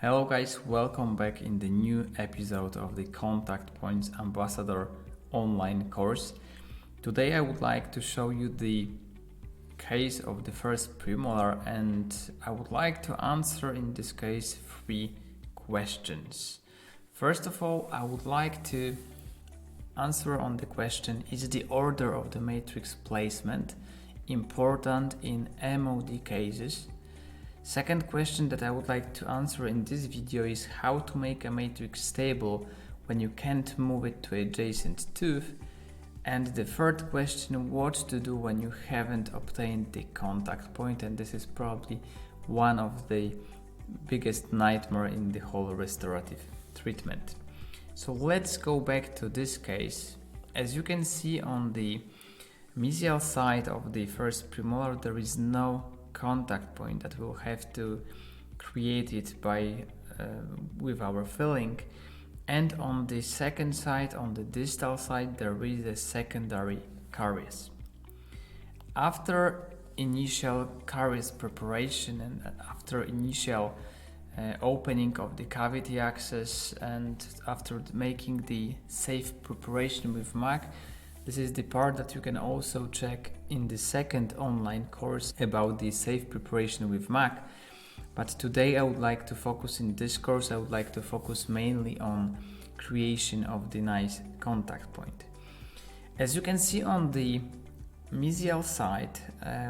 Hello guys, welcome back in the new episode of the Contact Points Ambassador online course. Today I would like to show you the case of the first premolar, and I would like to answer in this case 3 questions. First of all, I would like to answer on the question: is the order of the matrix placement important in MOD cases? Second question that I would like to answer in this video is how to make a matrix stable when you can't move it to adjacent tooth. And the third question, what to do when you haven't obtained the contact point, and this is probably one of the biggest nightmare in the whole restorative treatment. So let's go back to this case. As you can see on the mesial side of the first premolar, there is no contact point that we'll have to create it by with our filling, and on the second side, on the distal side, there is a secondary caries. After initial caries preparation and after initial opening of the cavity access and after making the safe preparation with MAC, this is the part that you can also check in the second online course about the safe preparation with MAC. But today I would like to focus in this course, I would like to focus mainly on creation of the nice contact point. As you can see on the mesial side,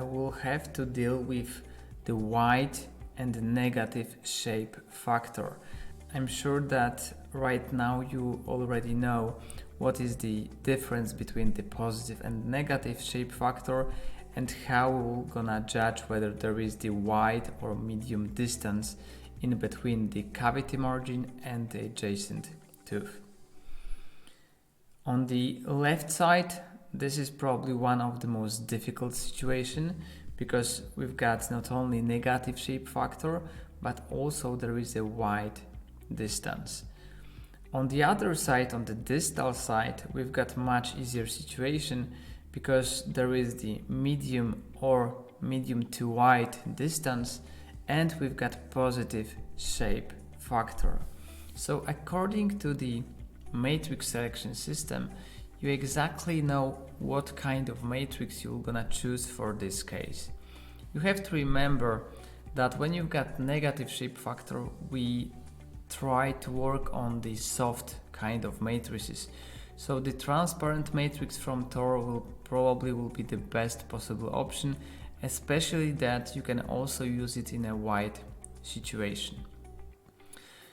we'll have to deal with the wide and negative shape factor. I'm sure that right now you already know what is the difference between the positive and negative shape factor and how we're gonna judge whether there is the wide or medium distance in between the cavity margin and the adjacent tooth. On the left side, this is probably one of the most difficult situations because we've got not only negative shape factor, but also there is a wide distance. On the other side, on the distal side, we've got much easier situation because there is the medium or medium to wide distance and we've got positive shape factor. So according to the matrix selection system, you exactly know what kind of matrix you're gonna choose for this case. You have to remember that when you've got negative shape factor, we try to work on the soft kind of matrices. So the transparent matrix from Tor will probably be the best possible option, especially that you can also use it in a wide situation.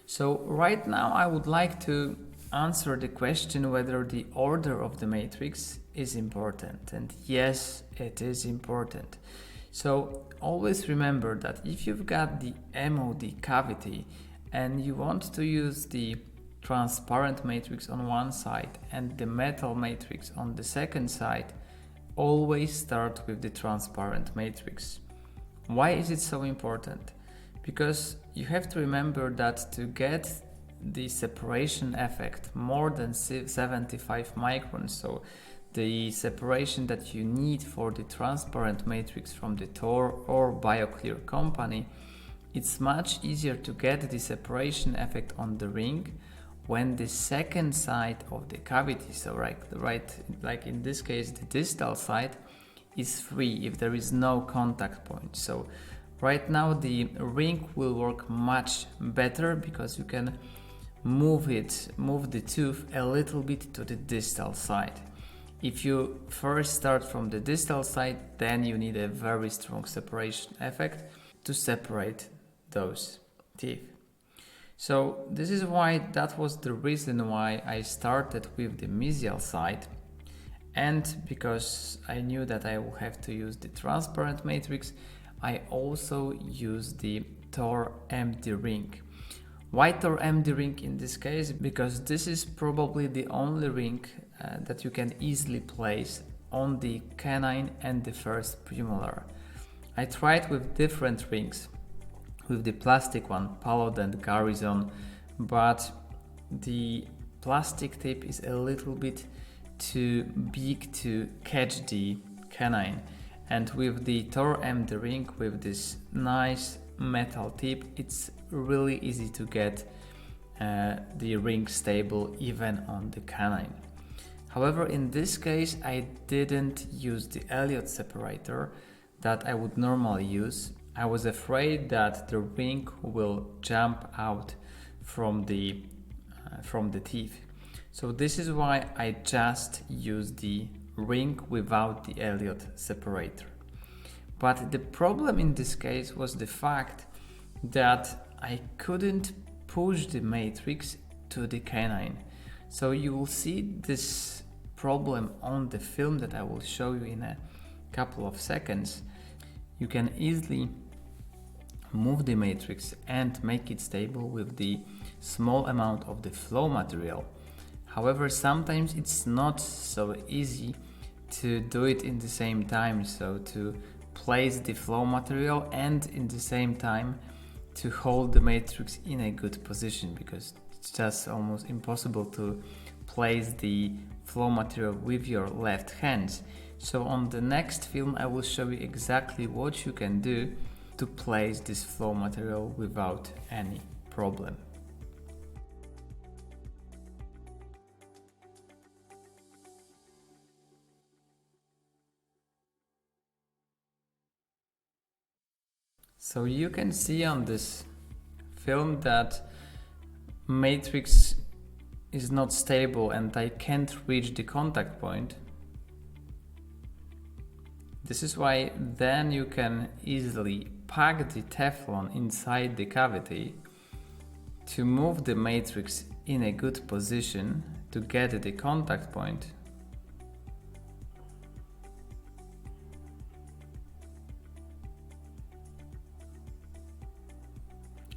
So right now I would like to answer the question whether the order of the matrix is important, and yes, it is important. So always remember that if you've got the MOD cavity and you want to use the transparent matrix on one side and the metal matrix on the second side, always start with the transparent matrix. Why is it so important? Because you have to remember that to get the separation effect more than 75 microns, so the separation that you need for the transparent matrix from the Tor or BioClear company, it's much easier to get the separation effect on the ring when the second side of the cavity, so like in this case the distal side, is free if there is no contact point. So right now the ring will work much better because you can move the tooth a little bit to the distal side. If you first start from the distal side, then you need a very strong separation effect to separate those teeth. So this is why, that was the reason why I started with the mesial side, and because I knew that I will have to use the transparent matrix, I also use the Tor MD ring. Why Tor MD ring in this case? Because this is probably the only ring that you can easily place on the canine and the first premolar. I tried with different rings, with the plastic one, Palod and Garrison, but the plastic tip is a little bit too big to catch the canine, and with the Tor MD ring with this nice metal tip, it's really easy to get the ring stable even on the canine. However, in this case, I didn't use the Elliott separator that I would normally use. I was afraid that the ring will jump out from the teeth. So this is why I just used the ring without the Elliott separator. But the problem in this case was the fact that I couldn't push the matrix to the canine. So you will see this problem on the film that I will show you in a couple of seconds. You can easily move the matrix and make it stable with the small amount of the flow material. However, sometimes it's not so easy to do it in the same time, so to place the flow material and in the same time to hold the matrix in a good position, because it's just almost impossible to place the flow material with your left hand. So on the next film I will show you exactly what you can do to place this flow material without any problem. So you can see on this film that matrix is not stable and I can't reach the contact point. This is why then you can easily pack the Teflon inside the cavity to move the matrix in a good position to get the contact point.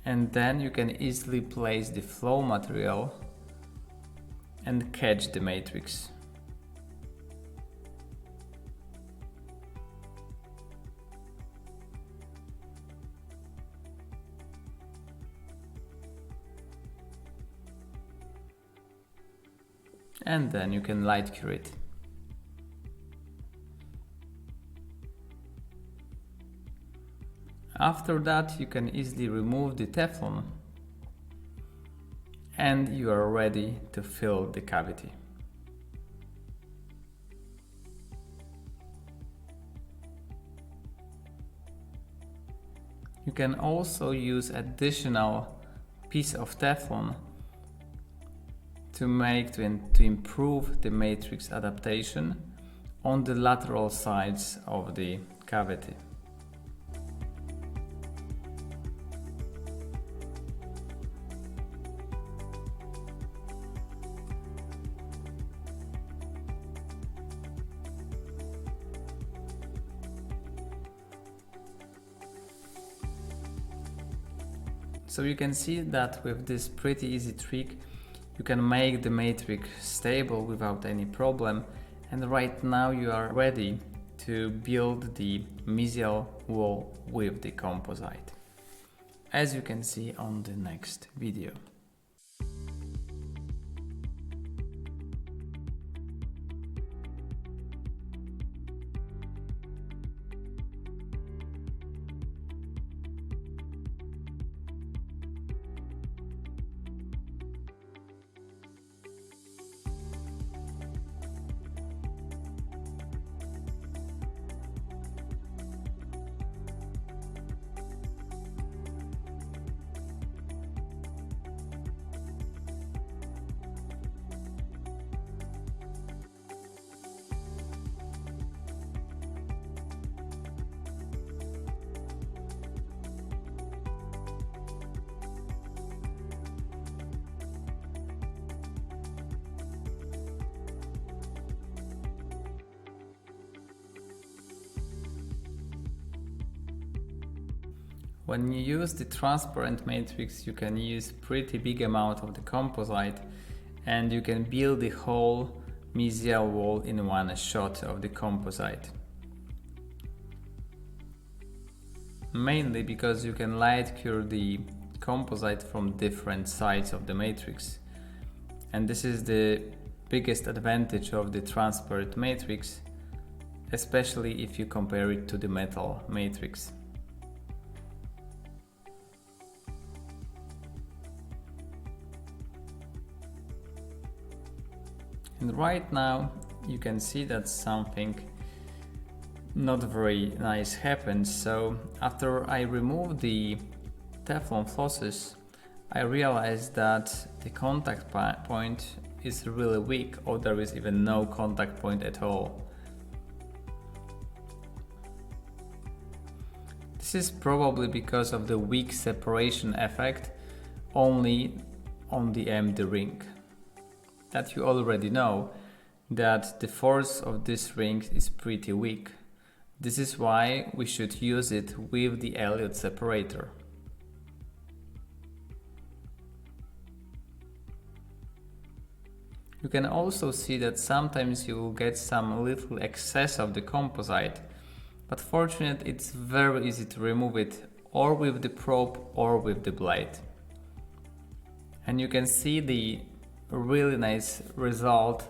And then you can easily place the flow material and catch the matrix. And then you can light cure it. After that, you can easily remove the Teflon and you are ready to fill the cavity. You can also use additional piece of Teflon to improve the matrix adaptation on the lateral sides of the cavity. So you can see that with this pretty easy trick you can make the matrix stable without any problem, and right now you are ready to build the mesial wall with the composite, as you can see on the next video. When you use the transparent matrix, you can use pretty big amount of the composite and you can build the whole mesial wall in one shot of the composite. Mainly because you can light cure the composite from different sides of the matrix. And this is the biggest advantage of the transparent matrix, especially if you compare it to the metal matrix. And right now you can see that something not very nice happened. So after I removed the Teflon flosses, I realized that the contact point is really weak, or there is even no contact point at all. This is probably because of the weak separation effect only on the empty ring. That you already know that the force of this ring is pretty weak. This is why we should use it with the Elliott separator. You can also see that sometimes you will get some little excess of the composite, but fortunately it's very easy to remove it, or with the probe or with the blade. And you can see the really nice result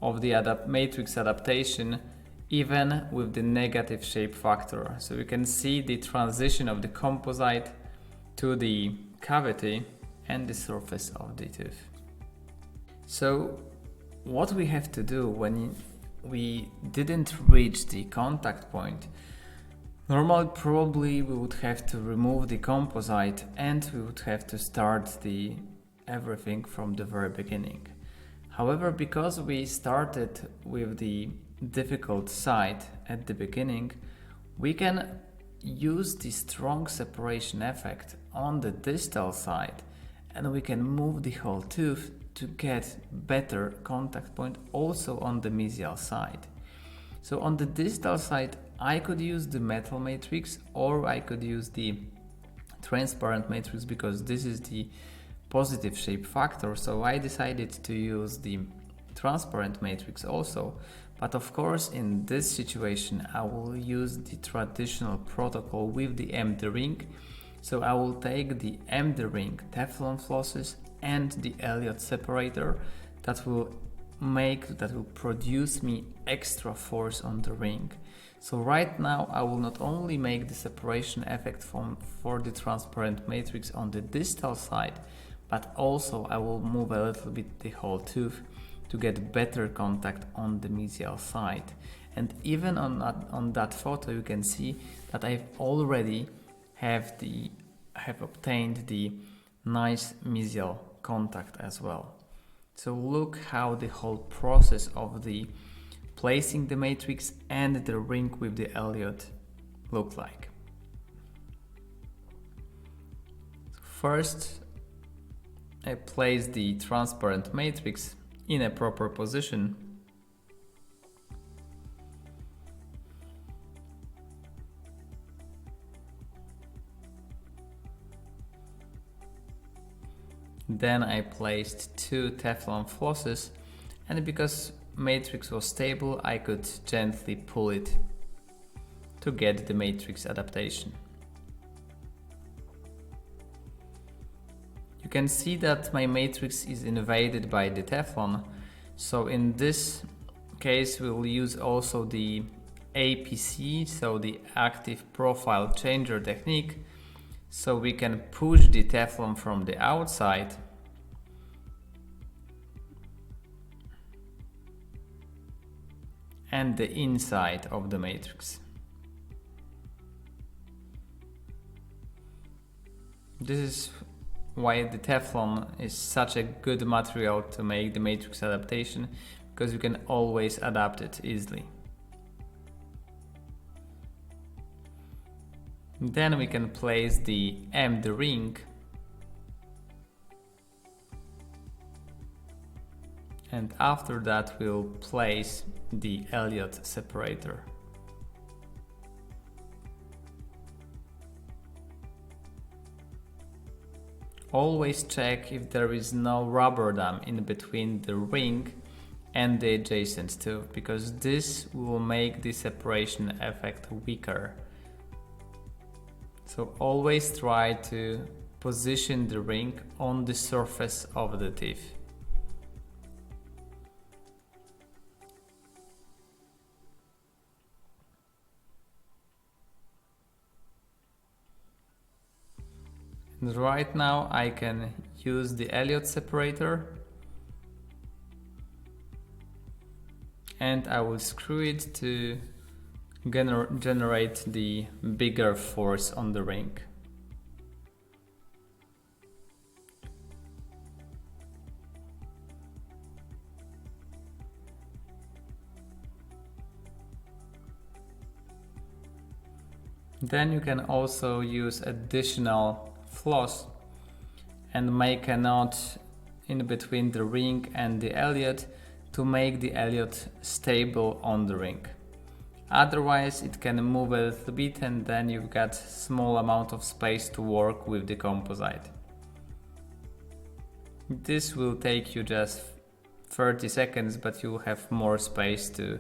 of the matrix adaptation even with the negative shape factor. So you can see the transition of the composite to the cavity and the surface of the tooth. So what we have to do when we didn't reach the contact point, normally probably we would have to remove the composite and we would have to start the everything from the very beginning. However, because we started with the difficult side at the beginning, we can use the strong separation effect on the distal side, and we can move the whole tooth to get better contact point also on the mesial side. So on the distal side, I could use the metal matrix, or I could use the transparent matrix because this is the positive shape factor. So I decided to use the transparent matrix also. But of course, in this situation, I will use the traditional protocol with the empty ring. So I will take the empty ring Teflon flosses and the Elliott separator that will produce me extra force on the ring. So right now I will not only make the separation effect for the transparent matrix on the distal side, but also I will move a little bit the whole tooth to get better contact on the mesial side. And even on that photo you can see that I've already have obtained the nice mesial contact as well. So look how the whole process of the placing the matrix and the ring with the Elliott look like. First, I place the transparent matrix in a proper position. Then I placed 2 Teflon flosses, and because matrix was stable, I could gently pull it to get the matrix adaptation. You can see that my matrix is invaded by the Teflon, so in this case we will use also the APC, so the active profile changer technique, so we can push the Teflon from the outside and the inside of the matrix. This is why the Teflon is such a good material to make the matrix adaptation, because you can always adapt it easily. Then we can place the empty ring and after that we'll place the Elliott separator. Always check if there is no rubber dam in between the ring and the adjacent tooth, because this will make the separation effect weaker. So always try to position the ring on the surface of the teeth. And right now I can use the Elliott separator and I will screw it to generate the bigger force on the ring. Then you can also use additional floss and make a knot in between the ring and the elyot to make the elyot stable on the ring. Otherwise it can move a little bit and then you've got small amount of space to work with the composite. This will take you just 30 seconds, but you'll have more space to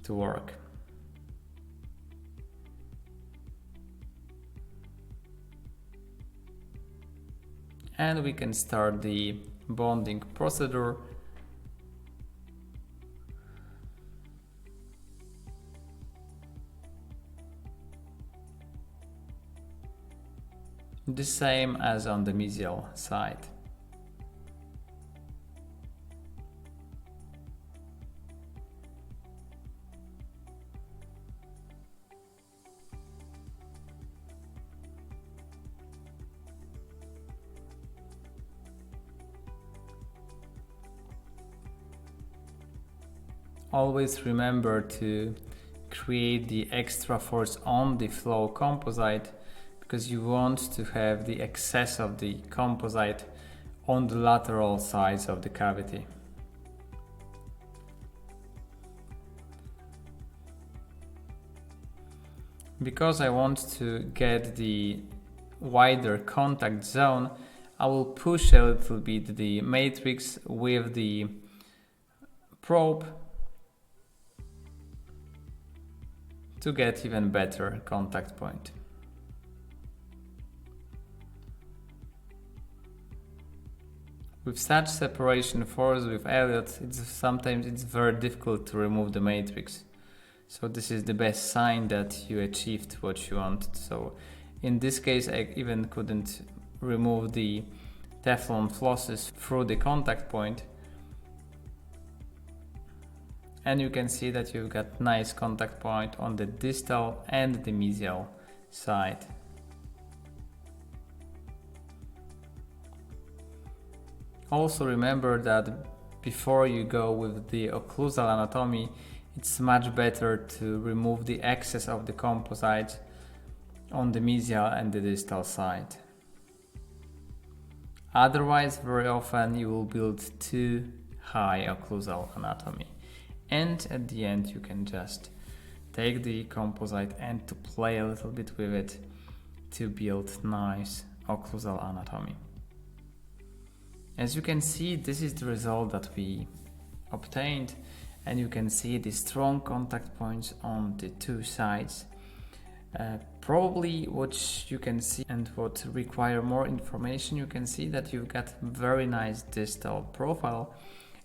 work. And we can start the bonding procedure. The same as on the mesial side. Always remember to create the extra force on the flow composite, because you want to have the excess of the composite on the lateral sides of the cavity. Because I want to get the wider contact zone, I will push a little bit the matrix with the probe to get even better contact point. With such separation force with elyot, sometimes it's very difficult to remove the matrix. So this is the best sign that you achieved what you wanted. So in this case I even couldn't remove the Teflon flosses through the contact point. And you can see that you've got nice contact point on the distal and the mesial side. Also remember that before you go with the occlusal anatomy, it's much better to remove the excess of the composite on the mesial and the distal side. Otherwise, very often you will build too high occlusal anatomy. And at the end you can just take the composite and to play a little bit with it to build nice occlusal anatomy. As you can see, this is the result that we obtained, and you can see the strong contact points on the two sides. Probably what you can see and what require more information, you can see that you've got very nice distal profile.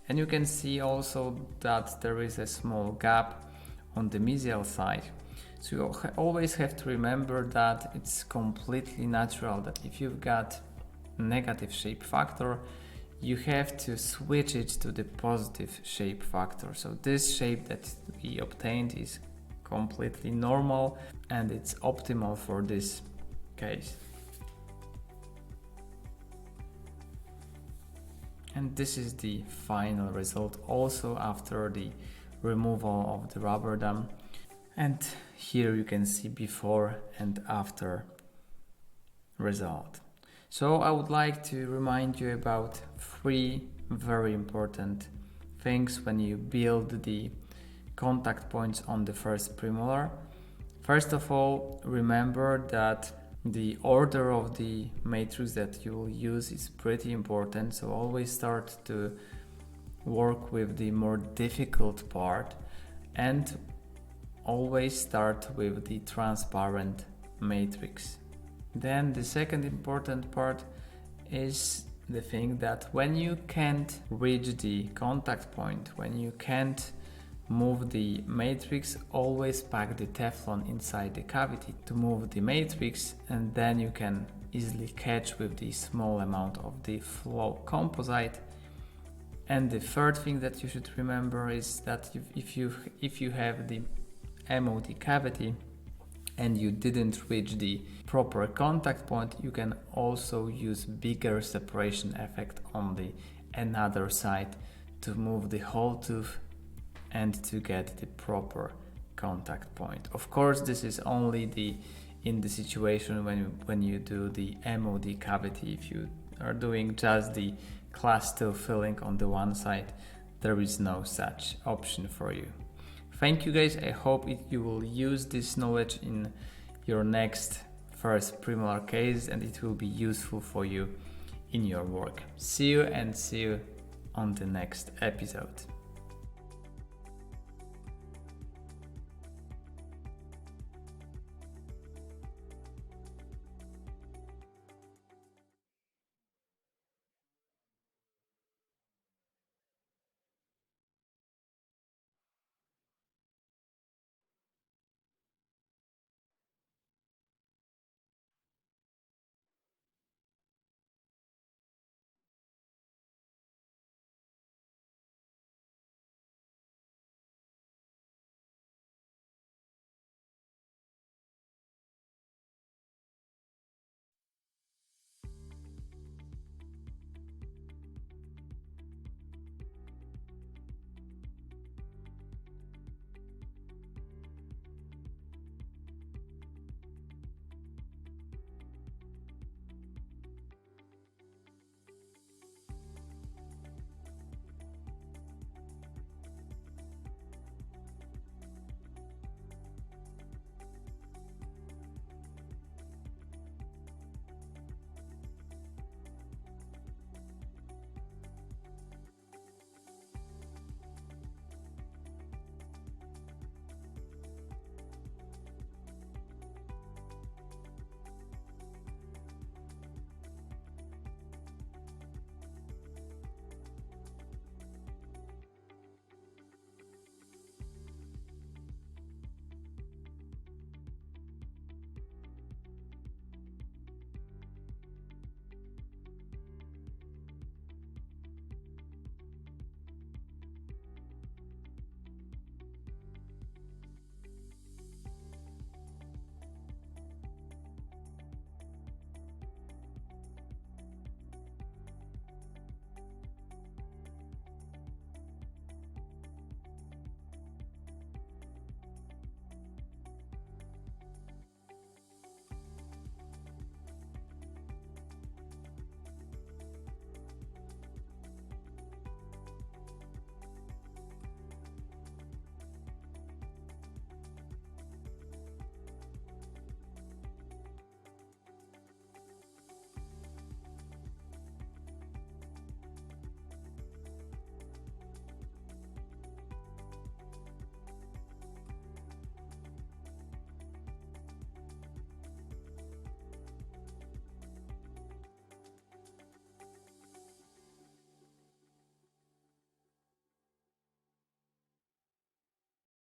And you can see also that there is a small gap on the mesial side. So you always have to remember that it's completely natural that if you've got negative shape factor, you have to switch it to the positive shape factor. So this shape that we obtained is completely normal and it's optimal for this case. And this is the final result also after the removal of the rubber dam. And here you can see before and after result. So I would like to remind you about 3 very important things when you build the contact points on the first premolar. First of all, remember that the order of the matrix that you will use is pretty important, so always start to work with the more difficult part and always start with the transparent matrix. Then the second important part is the thing that when you can't reach the contact point, when you can't move the matrix, always pack the Teflon inside the cavity to move the matrix, and then you can easily catch with the small amount of the flow composite And the third thing that you should remember is that if you have the MOD cavity and you didn't reach the proper contact point, you can also use bigger separation effect on the another side to move the whole tooth and to get the proper contact point. Of course, this is only in the situation when you do the MOD cavity. If you are doing just the class 2 filling on the one side, there is no such option for you. Thank you guys. I hope you will use this knowledge in your next first premolar case and it will be useful for you in your work. See you on the next episode.